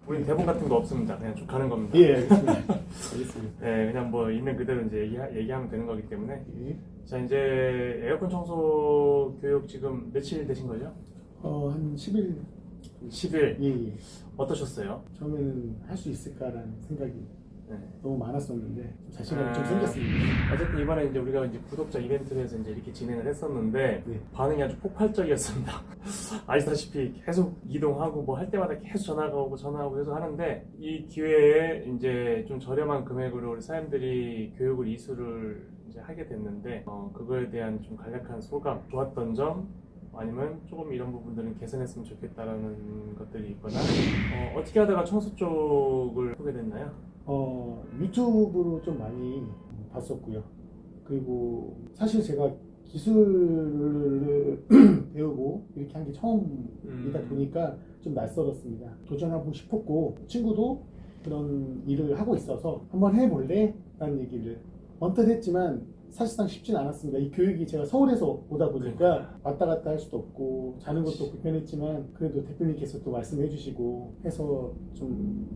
우리 대본 같은 거 없습니다. 그냥 쭉 가는 겁니다. 예, 알겠습니다. 알겠습니다. 네, 그냥 뭐 있는 그대로 이제 얘기하면 되는 거기 때문에. 예. 자, 이제 에어컨 청소 교육 지금 며칠 되신 거죠? 한 10일. 10일. 예, 예. 어떠셨어요? 처음에는 할 수 있을까라는 생각이 네. 너무 많았었는데 좀 자신감이 좀 생겼습니다. 어쨌든 이번에 이제 우리가 이제 구독자 이벤트를 해서 이제 이렇게 진행을 했었는데 네. 반응이 아주 폭발적이었습니다. 아시다시피 계속 이동하고 뭐 할 때마다 계속 전화가 오고 전화하고 해서 하는데 이 기회에 이제 좀 저렴한 금액으로 우리 사람들이 교육을 이수를 이제 하게 됐는데 그거에 대한 좀 간략한 소감, 좋았던 점 아니면 조금 이런 부분들은 개선했으면 좋겠다라는 것들이 있거나 어떻게 하다가 청소 쪽을 하게 됐나요? 유튜브로 좀 많이 봤었고요. 그리고 사실 제가 기술을 배우고 이렇게 한 게 처음이다 보니까 좀 낯설었습니다. 도전하고 싶었고 친구도 그런 일을 하고 있어서 한번 해볼래? 라는 얘기를 언뜻 했지만 사실상 쉽진 않았습니다. 이 교육이 제가 서울에서 오다 보니까 왔다 갔다 할 수도 없고 자는 것도 불편했지만 그래도 대표님께서 또 말씀해 주시고 해서 좀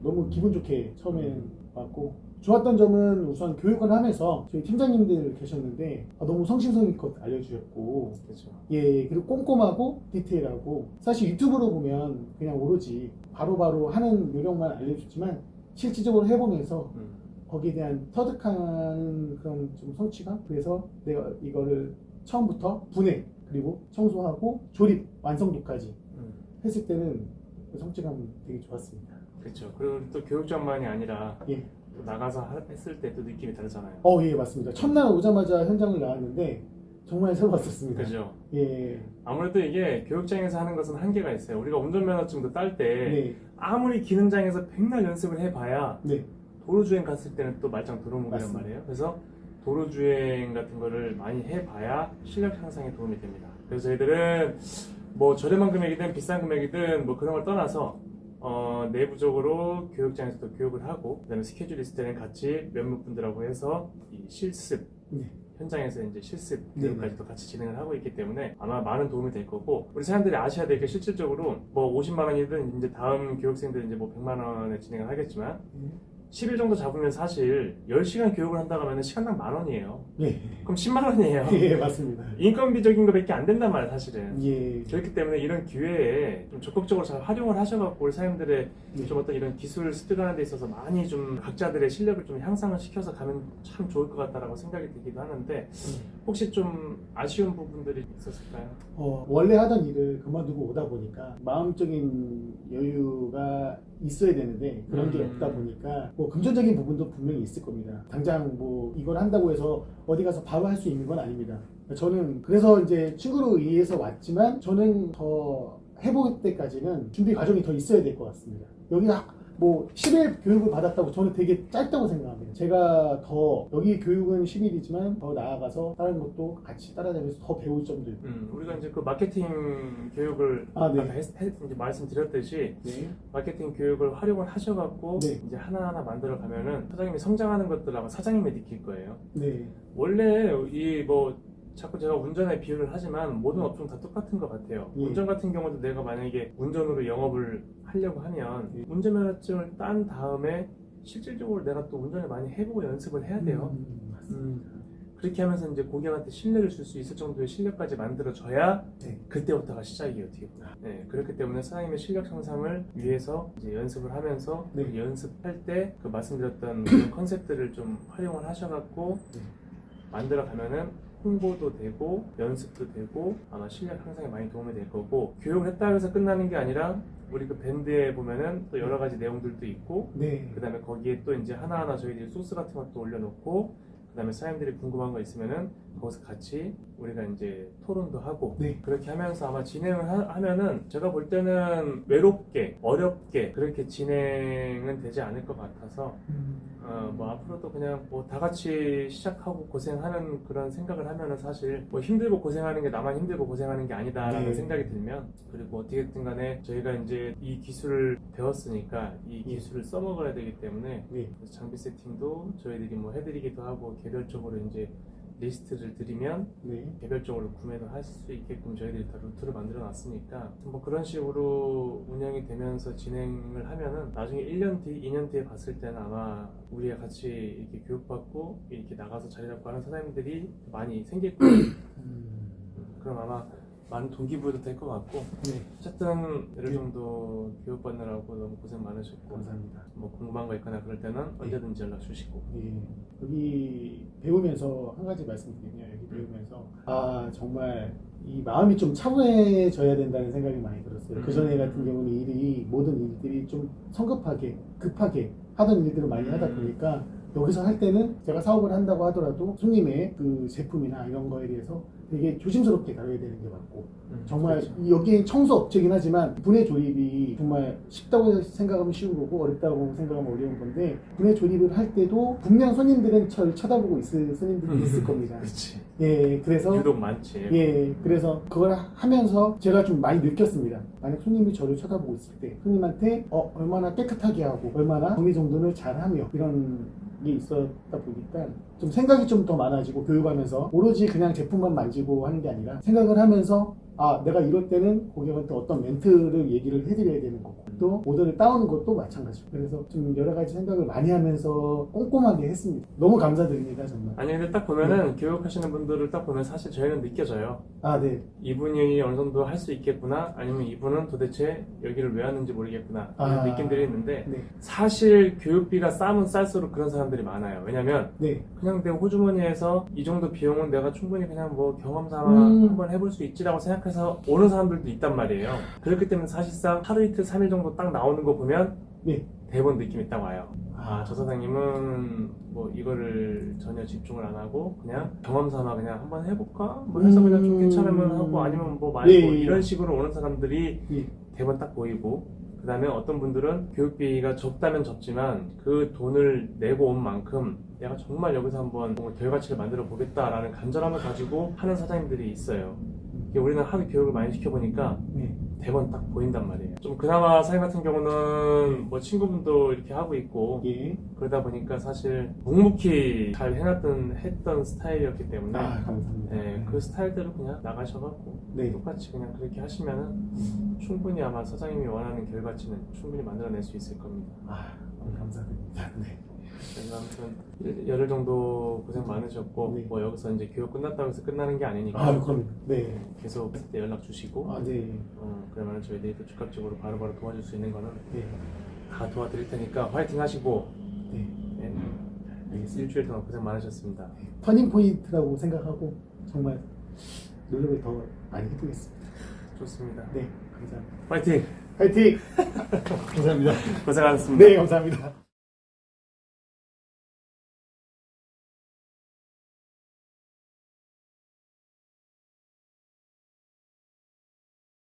너무 기분 좋게 처음에는 왔고 좋았던 점은 우선 교육을 하면서 저희 팀장님들 계셨는데 너무 성심성의껏 알려주셨고 그렇죠. 예 그리고 꼼꼼하고 디테일하고 사실 유튜브로 보면 그냥 오로지 바로바로 하는 요령만 알려줬지만 실질적으로 해보면서 거기에 대한 터득하는 그런 좀 성취감 그래서 내가 이거를 처음부터 분해 그리고 청소하고 조립 완성도까지 했을 때는 그 성취감은 되게 좋았습니다. 그렇죠. 그리고 또 교육장만이 아니라 예. 또 나가서 했을 때 또 느낌이 다르잖아요. 예, 맞습니다. 첫날 오자마자 현장을 나왔는데 정말 새로웠었습니다. 그죠? 예. 아무래도 이게 교육장에서 하는 것은 한계가 있어요. 우리가 운전면허증도 딸 때 네. 아무리 기능장에서 백날 연습을 해봐야 네. 도로주행 갔을 때는 또 말짱 도로묵이란 맞습니다. 말이에요. 그래서 도로주행 같은 거를 많이 해봐야 실력 향상에 도움이 됩니다. 그래서 저희들은 뭐 저렴한 금액이든 비싼 금액이든 뭐 그런 걸 떠나서 내부적으로 교육장에서도 교육을 하고 그다음에 스케줄 있을 때는 같이 몇몇 분들하고 해서 이 실습 네. 현장에서 이제 실습 네네. 교육까지도 같이 진행을 하고 있기 때문에 아마 많은 도움이 될 거고 우리 사람들이 아셔야 될 게 실질적으로 뭐 50만 원이든 이제 다음 교육생들 이제 뭐 100만 원에 진행을 하겠지만 10일 정도 잡으면 사실 10시간 교육을 한다고 하면 시간당 10,000원이에요. 예. 그럼 10만 원이에요. 예, 맞습니다. 인건비적인 거밖에 안 된단 말이에요, 사실은. 예. 그렇기 때문에 이런 기회에 좀 적극적으로 잘 활용을 하셔갖고 우리 사람들의 네. 좀 어떤 이런 기술 습득하는 데 있어서 많이 좀 각자들의 실력을 좀 향상을 시켜서 가면 참 좋을 것 같다라고 생각이 들기도 하는데 혹시 좀 아쉬운 부분들이 있었을까요? 원래 하던 일을 그만두고 오다 보니까 마음적인 여유가 있어야 되는데 그런 게 없다 보니까 뭐 금전적인 부분도 분명히 있을 겁니다. 당장 뭐 이걸 한다고 해서 어디 가서 바로 할 수 있는 건 아닙니다. 저는 그래서 이제 친구로 의해서 왔지만 저는 더 해볼 때까지는 준비 과정이 더 있어야 될 것 같습니다. 여기 뭐 10일 교육을 받았다고 저는 되게 짧다고 생각합니다. 제가 더 여기 교육은 10일이지만 더 나아가서 다른 것도 같이 따라다니면서 더 배울 점도 있고 우리가 이제 그 마케팅 교육을 네. 아까 이제 말씀드렸듯이 네. 마케팅 교육을 활용을 하셔갖고 네. 이제 하나하나 만들어 가면은 사장님이 성장하는 것들 아마 사장님이 느낄 거예요. 네. 원래 이 뭐 자꾸 제가 운전에 비유를 하지만 모든 업종 다 똑같은 것 같아요. 예. 운전 같은 경우도 내가 만약에 운전으로 영업을 하려고 하면 예. 운전면허증을 딴 다음에 실질적으로 내가 또 운전을 많이 해보고 연습을 해야 돼요. 맞습니다. 그렇게 하면서 이제 고객한테 신뢰를 줄 수 있을 정도의 실력까지 만들어져야 네. 그때부터가 시작이에요, 어떻게 보면. 네, 그렇기 때문에 사장님의 실력 향상을 위해서 이제 연습을 하면서 네. 그 연습할 때 그 말씀드렸던 그런 컨셉들을 좀 활용을 하셔갖고 네. 만들어 가면은 홍보도 되고 연습도 되고 아마 실력 향상에 많이 도움이 될 거고 교육을 했다 해서 끝나는 게 아니라 우리 그 밴드에 보면은 또 여러 가지 내용들도 있고 네. 그 다음에 거기에 또 이제 하나하나 저희들이 소스 같은 것도 올려놓고 그 다음에 사장님들이 궁금한 거 있으면은 거기서 같이 우리가 이제 토론도 하고 네. 그렇게 하면서 아마 진행을 하면은 제가 볼 때는 외롭게 어렵게 그렇게 진행은 되지 않을 것 같아서 뭐 앞으로도 그냥 뭐 다 같이 시작하고 고생하는 그런 생각을 하면은 사실 뭐 힘들고 고생하는 게 나만 힘들고 고생하는 게 아니다라는 네. 생각이 들면 그리고 어떻게든 간에 저희가 이제 이 기술을 배웠으니까 이 기술을 써먹어야 되기 때문에 네. 그래서 장비 세팅도 저희들이 뭐 해드리기도 하고 개별적으로 이제 리스트를 드리면 네. 개별적으로 구매도 할 수 있게끔 저희들이 다 루트를 만들어 놨으니까 뭐 그런 식으로 운영이 되면서 진행을 하면은 나중에 1년 뒤, 2년 뒤에 봤을 때는 아마 우리가 같이 이렇게 교육받고 이렇게 나가서 자리 잡고 하는 사장님들이 많이 생길 거예요. 그럼 아마 많은 동기부여도 될 것 같고 네. 어쨌든 어느 정도 교육받느라고 너무 고생 많으셨고 감사합니다. 뭐 궁금한 거 있거나 그럴 때는 언제든지 연락 주시고 예. 여기 배우면서 한 가지 말씀드리면 여기 배우면서 아 정말 이 마음이 좀 차분해져야 된다는 생각이 많이 들었어요. 그 전에 같은 경우는 일이 모든 일들이 좀 성급하게 급하게 하던 일들을 많이 하다 보니까 여기서 할 때는 제가 사업을 한다고 하더라도 손님의 그 제품이나 이런 거에 대해서 되게 조심스럽게 다뤄야 되는 게 맞고 정말 그렇죠. 여기에 청소 업체긴 하지만 분해 조립이 정말 쉽다고 생각하면 쉬운 거고 어렵다고 생각하면 어려운 건데 분해 조립을 할 때도 분명 손님들은 저를 쳐다보고 있을 손님들이 있을 겁니다. 그렇지. 예, 그래서 유독 많지. 예, 그래서 그걸 하면서 제가 좀 많이 느꼈습니다. 만약 손님이 저를 쳐다보고 있을 때 손님한테 얼마나 깨끗하게 하고 얼마나 정리정돈을 잘하며 이런 게 있었다 보니까 좀 생각이 좀 더 많아지고 교육하면서 오로지 그냥 제품만 만지고 하는 게 아니라 생각을 하면서 아 내가 이럴 때는 고객한테 어떤 멘트를 얘기를 해드려야 되는 거고 또 오더를 따오는 것도 마찬가지고 그래서 좀 여러 가지 생각을 많이 하면서 꼼꼼하게 했습니다. 너무 감사드립니다 정말. 아니 근데 딱 보면은 교육하시는 분들을 딱 보면 사실 저희는 느껴져요. 아 네. 이분이 어느 정도 할 수 있겠구나 아니면 이분은 도대체 여기를 왜 왔는지 모르겠구나 이런 느낌들이 있는데 네. 사실 교육비가 싸면 쌀수록 그런 사람들이 많아요. 왜냐면 네. 그냥 내 호주머니에서 이 정도 비용은 내가 충분히 그냥 뭐 경험 삼아 한번 해볼 수 있지라고 생각해서 오는 사람들도 있단 말이에요. 그렇기 때문에 사실상 하루 이틀 3일 정도 딱 나오는 거 보면 네. 대본 느낌이 딱 와요. 아, 저 사장님은 뭐 이거를 전혀 집중을 안 하고 그냥 경험 삼아 그냥 한번 해볼까? 뭐 해서 그냥 좀 괜찮으면 하고 아니면 뭐 말고 예. 이런 식으로 오는 사람들이 예. 대본 딱 보이고 그 다음에 어떤 분들은 교육비가 적다면 적지만 그 돈을 내고 온 만큼 내가 정말 여기서 한번 뭔가 결과치를 만들어 보겠다라는 간절함을 가지고 하는 사장님들이 있어요. 우리는 하도 교육을 많이 시켜보니까 네. 대본 딱 보인단 말이에요. 좀 그나마 사장님 같은 경우는 뭐 친구분도 이렇게 하고 있고 예. 그러다 보니까 사실 묵묵히 잘 했던 스타일이었기 때문에 아 감사합니다. 네, 그 스타일대로 그냥 나가셔갖고 네. 똑같이 그냥 그렇게 하시면은 충분히 아마 사장님이 원하는 결과치는 충분히 만들어낼 수 있을 겁니다. 아 감사드립니다. 네. 그래서 아무튼 열흘 정도 고생 많으셨고 네. 뭐 여기서 이제 교육 끝났다고 해서 끝나는 게 아니니까 아 그럼 네. 계속 그때 연락 주시고 아 네. 그러면 저희들이 또 즉각적으로 바로바로 도와줄 수 있는 거는 네. 다 도와드릴 테니까 화이팅 하시고 네. 네. 알겠습니다. 일주일 동안 고생 많으셨습니다. 터닝 포인트라고 생각하고 정말 노력을 더 많이 해보겠습니다. 좋습니다. 네, 감사합니다. 화이팅! 파이팅! 감사합니다. 고생하셨습니다. 네, 감사합니다.